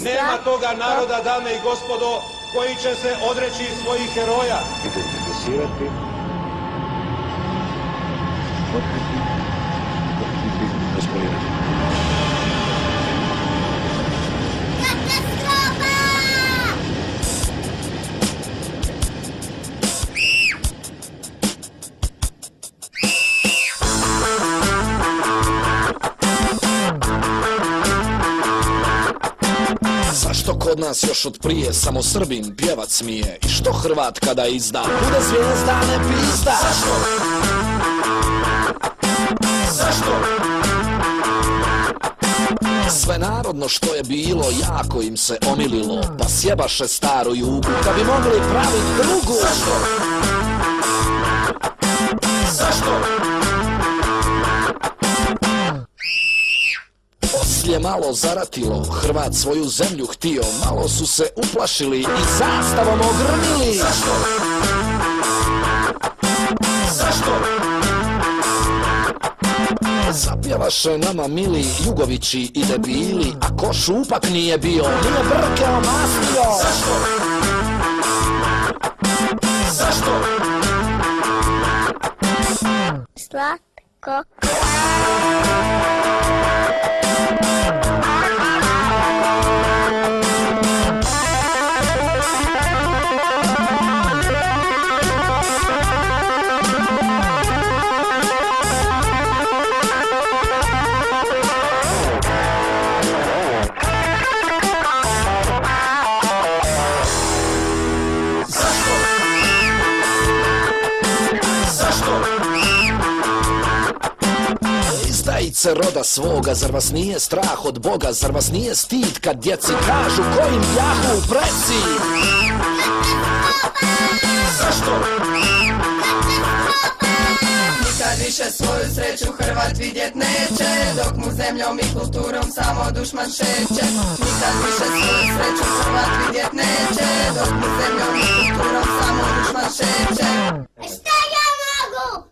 Nema toga naroda, dame i gospodo, koji će se odreći svojih heroja. Identificirati, otkriti, raspolirati. Zašto kod nas još od prije samo Srbin pjevat smije? I što Hrvat kada izda bude zvijezda ne pizda? Zašto? Zašto? Sve narodno što je bilo jako im se omililo, pa sjebaše staru Jugu da bi mogli pravit drugu. Zašto? Zašto? Poslije malo zaratilo, Hrvat svoju zemlju htio, malo su se uplašili i zastavom ogrnili. Zašto? Zašto? Zapjevaše nama mili Jugovići i debili, a ko šupak nije bio, nije brke omastio. Zašto? Zašto? Slatko. Izdajice roda svoga, zar vas nije strah od Boga? Zar vas nije stid kad djeci kažu kojim jahu preci? Zašto? Nikad više svoju sreću Hrvat vidjet neće, dok mu zemljom i kulturom samo dušman šeće. Nikad više svoju sreću Hrvat vidjet neće, dok mu zemljom i kulturom samo dušman šeće. Šta ja mogu?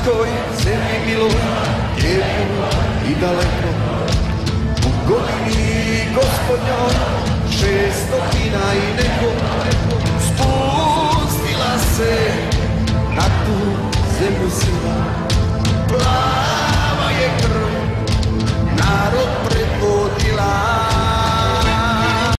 Hrvatskoj zemlji miloj, lijepo i daleko. U godini gospodnjoj 600 i neko spustila se na tu zemlju sila.